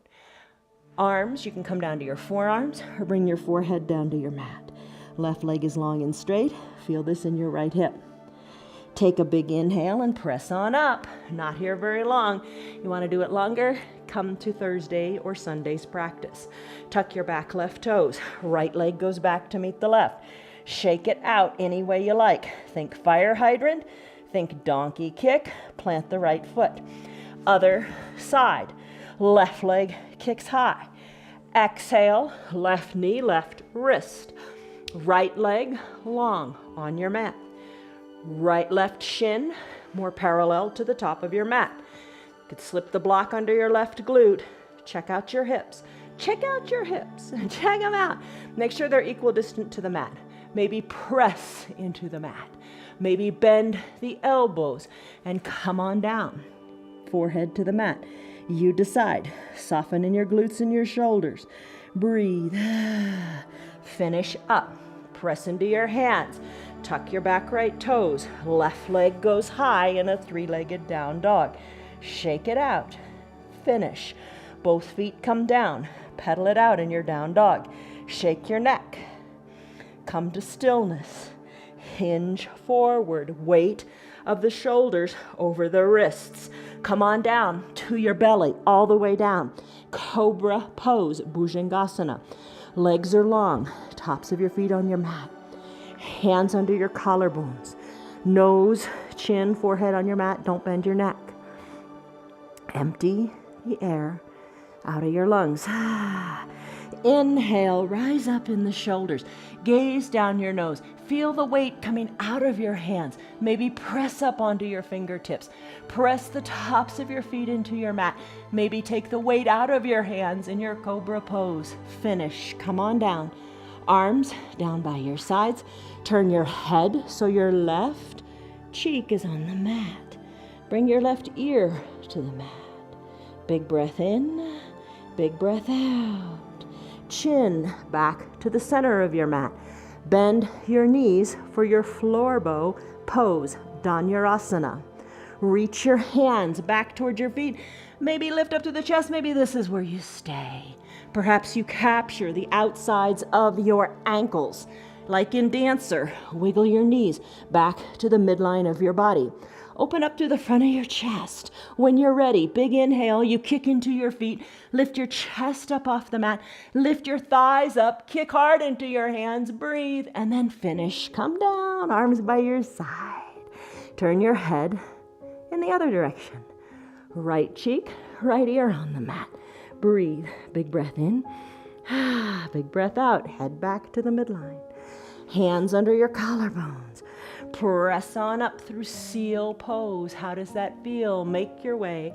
Arms, you can come down to your forearms or bring your forehead down to your mat. Left leg is long and straight. Feel this in your right hip. Take a big inhale and press on up. Not here very long. You want to do it longer? Come to Thursday or Sunday's practice. Tuck your back left toes. Right leg goes back to meet the left. Shake it out any way you like. Think fire hydrant. Think donkey kick. Plant the right foot. Other side. Left leg kicks high. Exhale, left knee, left wrist. Right leg long on your mat. Right left shin more parallel to the top of your mat. You could slip the block under your left glute. Check out your hips. Check out your hips. Check them out. Make sure they're equal distant to the mat. Maybe press into the mat. Maybe bend the elbows and come on down. Forehead to the mat. You decide. Soften in your glutes and your shoulders. Breathe. Finish up. Press into your hands. Tuck your back right toes. Left leg goes high in a three-legged down dog. Shake it out. Finish. Both feet come down. Pedal it out in your down dog. Shake your neck. Come to stillness. Hinge forward. Weight of the shoulders over the wrists. Come on down to your belly, all the way down. Cobra pose, Bhujangasana. Legs are long, tops of your feet on your mat. Hands under your collarbones. Nose, chin, forehead on your mat. Don't bend your neck. Empty the air out of your lungs. Inhale, rise up in the shoulders. Gaze down your nose. Feel the weight coming out of your hands. Maybe press up onto your fingertips. Press the tops of your feet into your mat. Maybe take the weight out of your hands in your cobra pose. Finish. Come on down. Arms down by your sides. Turn your head so your left cheek is on the mat. Bring your left ear to the mat. Big breath in, big breath out. Chin back to the center of your mat. Bend your knees for your floor bow pose, Dhanurasana. Reach your hands back towards your feet. Maybe lift up to the chest. Maybe this is where you stay. Perhaps you capture the outsides of your ankles. Like in Dancer, wiggle your knees back to the midline of your body. Open up to the front of your chest. When you're ready, big inhale, you kick into your feet. Lift your chest up off the mat. Lift your thighs up. Kick hard into your hands. Breathe, and then finish. Come down, arms by your side. Turn your head in the other direction. Right cheek, right ear on the mat. Breathe. Big breath in. Big breath out. Head back to the midline. Hands under your collarbones. Press on up through seal pose. How does that feel? Make your way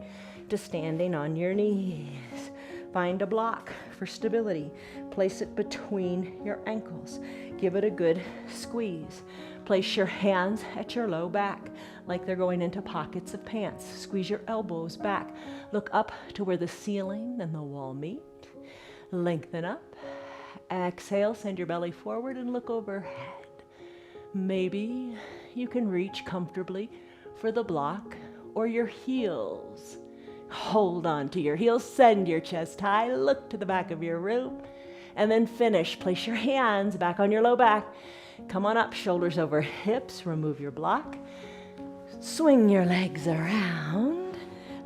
to standing on your knees. Find a block for stability. Place it between your ankles. Give it a good squeeze. Place your hands at your low back like they're going into pockets of pants. Squeeze your elbows back. Look up to where the ceiling and the wall meet. Lengthen up. Exhale, send your belly forward and look overhead. Maybe you can reach comfortably for the block or your heels. Hold on to your heels, send your chest high, look to the back of your room, and then finish. Place your hands back on your low back. Come on up, shoulders over hips, remove your block. Swing your legs around.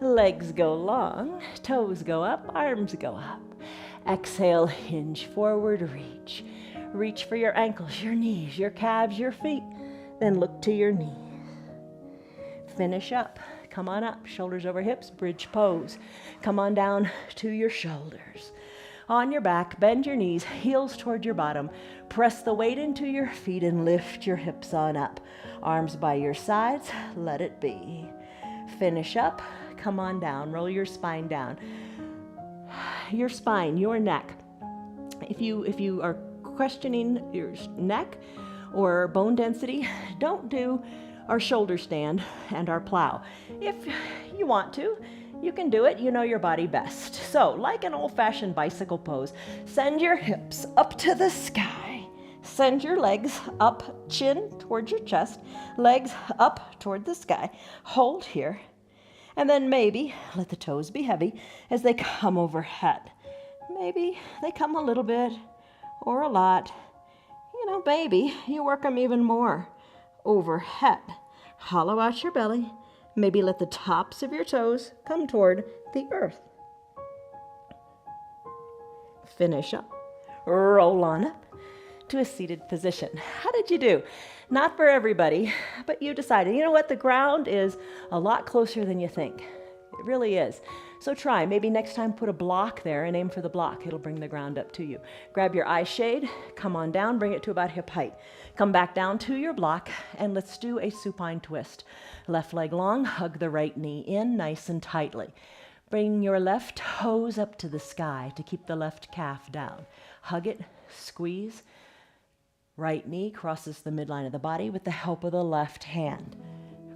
Legs go long, toes go up, arms go up. Exhale, hinge forward, reach. Reach for your ankles, your knees, your calves, your feet. Then look to your knees. Finish up. Come on up, shoulders over hips, bridge pose. Come on down to your shoulders. On your back, bend your knees, heels toward your bottom. Press the weight into your feet and lift your hips on up. Arms by your sides, let it be. Finish up, come on down, roll your spine down. Your spine, your neck. If you are questioning your neck or bone density, don't do our shoulder stand and our plow. If you want to, you can do it. You know your body best. So, like an old-fashioned bicycle pose, send your hips up to the sky. Send your legs up, chin towards your chest, legs up toward the sky. Hold here. And then maybe let the toes be heavy as they come overhead. Maybe they come a little bit or a lot. Maybe you work them even more. Overhead. Hollow out your belly. Maybe let the tops of your toes come toward the earth. Finish up. Roll on up to a seated position. How did you do? Not for everybody, but you decided, you know what, the ground is a lot closer than you think. It really is. So try. Maybe next time put a block there and aim for the block. It'll bring the ground up to you. Grab your eye shade, come on down, bring it to about hip height. Come back down to your block, and let's do a supine twist. Left leg long, hug the right knee in nice and tightly. Bring your left toes up to the sky to keep the left calf down. Hug it, squeeze. Right knee crosses the midline of the body with the help of the left hand.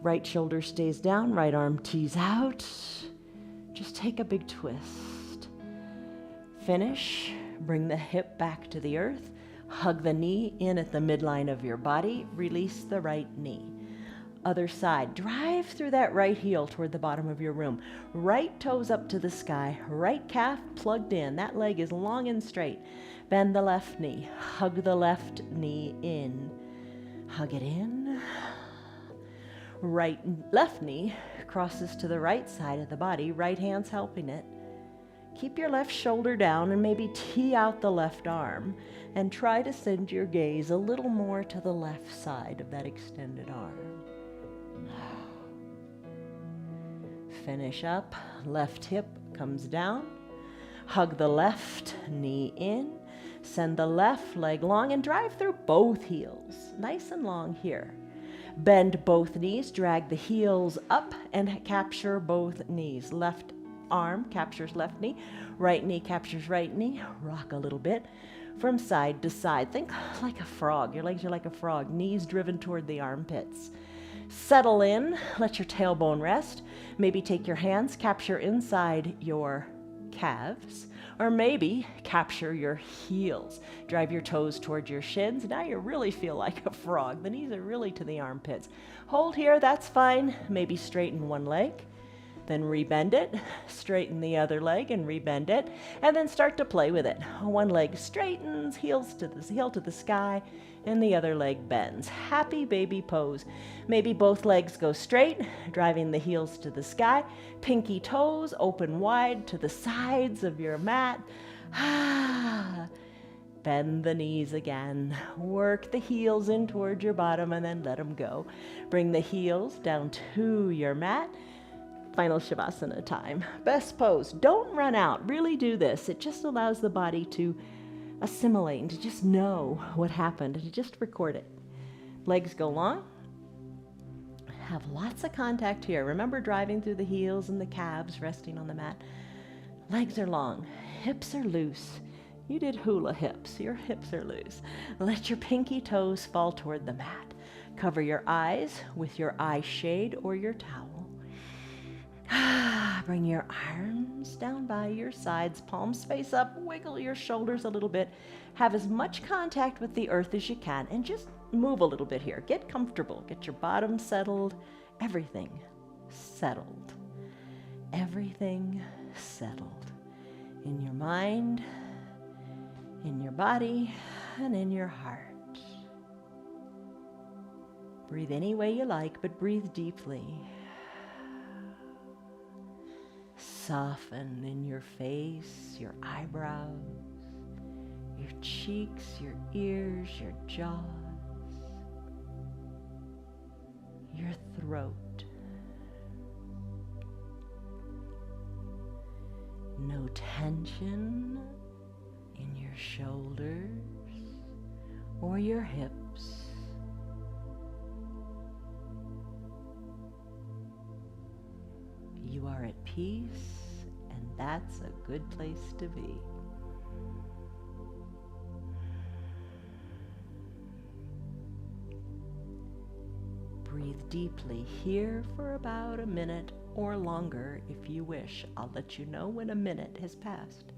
Right shoulder stays down, right arm tees out. Just take a big twist. Finish. Bring the hip back to the earth. Hug the knee in at the midline of your body. Release the right knee. Other side. Drive through that right heel toward the bottom of your room. Right toes up to the sky. Right calf plugged in. That leg is long and straight. Bend the left knee. Hug the left knee in. Hug it in. Left knee crosses to the right side of the body. Right hand's helping it. Keep your left shoulder down and maybe tee out the left arm and try to send your gaze a little more to the left side of that extended arm. Finish up. Left hip comes down. Hug the left knee in. Send the left leg long and drive through both heels. Nice and long here. Bend both knees, drag the heels up and capture both knees. Left arm captures left knee captures right knee. Rock a little bit from side to side. Think like a frog. Your legs are like a frog, knees driven toward the armpits. Settle in, let your tailbone rest. Maybe take your hands, capture inside your calves, or maybe capture your heels. Drive your toes towards your shins. Now you really feel like a frog. The knees are really to the armpits. Hold here, that's fine. Maybe straighten one leg, then rebend it. Straighten the other leg and rebend it, and then start to play with it. One leg straightens, heel to the sky, and the other leg bends. Happy baby pose. Maybe both legs go straight, driving the heels to the sky. Pinky toes open wide to the sides of your mat. Bend the knees again. Work the heels in toward your bottom and then let them go. Bring the heels down to your mat. Final Shavasana time. Best pose. Don't run out. Really do this. It just allows the body to assimilate and to just know what happened and to just record it. Legs go long. Have lots of contact here. Remember driving through the heels and the calves, resting on the mat. Legs are long, hips are loose. You did hula hips, your hips are loose. Let your pinky toes fall toward the mat. Cover your eyes with your eye shade or your towel. Bring your arms down by your sides, palms face up, wiggle your shoulders a little bit. Have as much contact with the earth as you can and just move a little bit here. Get comfortable, get your bottom settled, everything settled. Everything settled. In your mind, in your body, and in your heart. Breathe any way you like, but breathe deeply. Soften in your face, your eyebrows, your cheeks, your ears, your jaws, your throat. No tension in your shoulders or your hips. You are at peace, and that's a good place to be. Breathe deeply here for about a minute or longer if you wish. I'll let you know when a minute has passed.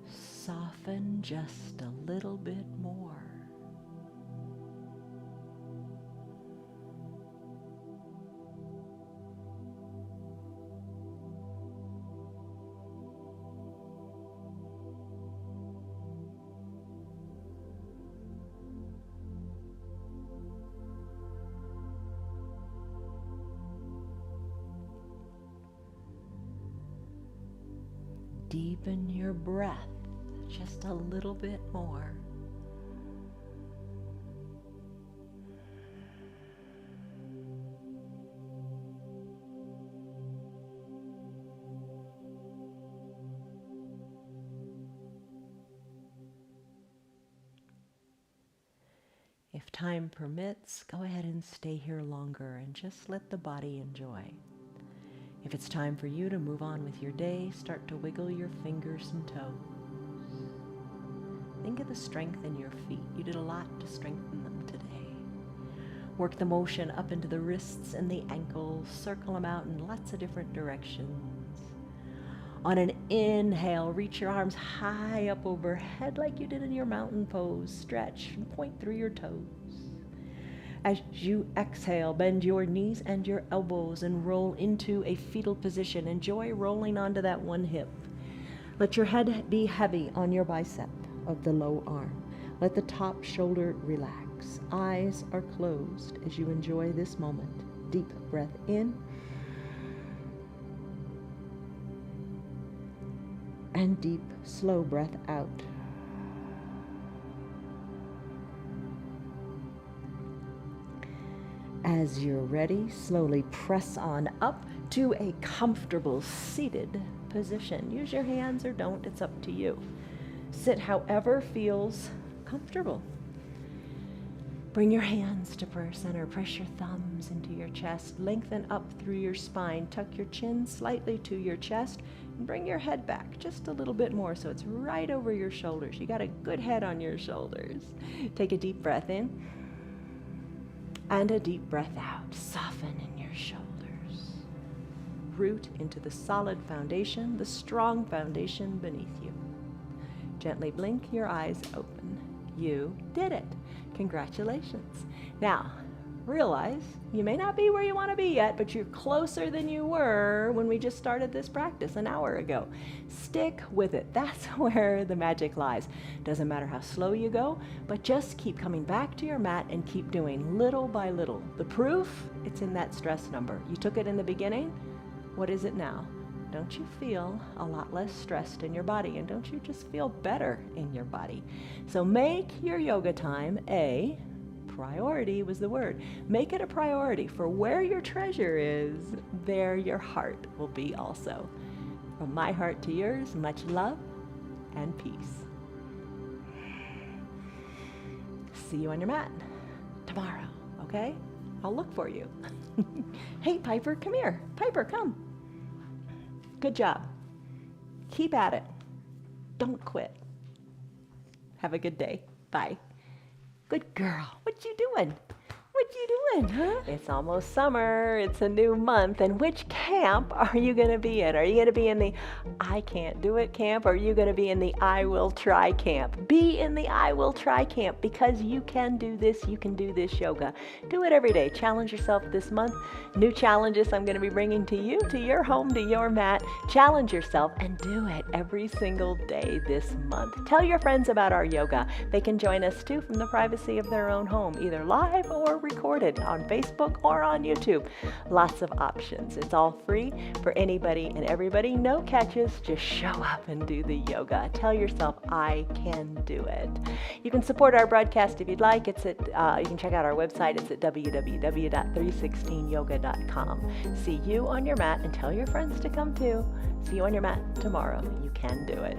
Soften just a little bit more. Deepen your breath just a little bit more. If time permits, go ahead and stay here longer and just let the body enjoy. If it's time for you to move on with your day, start to wiggle your fingers and toes. Think of the strength in your feet. You did a lot to strengthen them today. Work the motion up into the wrists and the ankles. Circle them out in lots of different directions. On an inhale, reach your arms high up overhead like you did in your mountain pose. Stretch and point through your toes. As you exhale, bend your knees and your elbows and roll into a fetal position. Enjoy rolling onto that one hip. Let your head be heavy on your bicep of the low arm. Let the top shoulder relax. Eyes are closed as you enjoy this moment. Deep breath in. And deep, slow breath out. As you're ready, slowly press on up to a comfortable seated position. Use your hands or don't, it's up to you. Sit however feels comfortable. Bring your hands to prayer center. Press your thumbs into your chest. Lengthen up through your spine. Tuck your chin slightly to your chest. And bring your head back just a little bit more so it's right over your shoulders. You got a good head on your shoulders. Take a deep breath in. And a deep breath out. Soften in your shoulders. Root into the solid foundation, the strong foundation beneath you. Gently blink your eyes open. You did it. Congratulations. Now, realize you may not be where you want to be yet, but you're closer than you were when we just started this practice an hour ago. Stick with it. That's where the magic lies. Doesn't matter how slow you go, but just keep coming back to your mat and keep doing little by little. The proof, it's in that stress number. You took it in the beginning. What is it now? don't you feel a lot less stressed in your body? And don't you just feel better in your body? So make your yoga time a priority was the word. Make it a priority, for where your treasure is, there your heart will be also. From my heart to yours, much love and peace. See you on your mat tomorrow, okay? I'll look for you. Hey, Piper, come here. Piper, come. Good job. Keep at it. Don't quit. Have a good day. Bye. Good girl. What you doing? What you doing, huh? It's almost summer. It's a new month. And which camp are you going to be in? Are you going to be in the I can't do it camp? Or are you going to be in the I will try camp? Be in the I will try camp, because you can do this. You can do this yoga. Do it every day. Challenge yourself this month. New challenges I'm going to be bringing to you, to your home, to your mat. Challenge yourself and do it every single day this month. Tell your friends about our yoga. They can join us too from the privacy of their own home, either live or recorded on Facebook or on YouTube. Lots of options. It's all free for anybody and everybody. No catches. Just show up and do the yoga. Tell yourself, I can do it. You can support our broadcast if you'd like. It's at you can check out our website. It's at www.316yoga.com. See you on your mat, and tell your friends to come too. See you on your mat tomorrow. You can do it.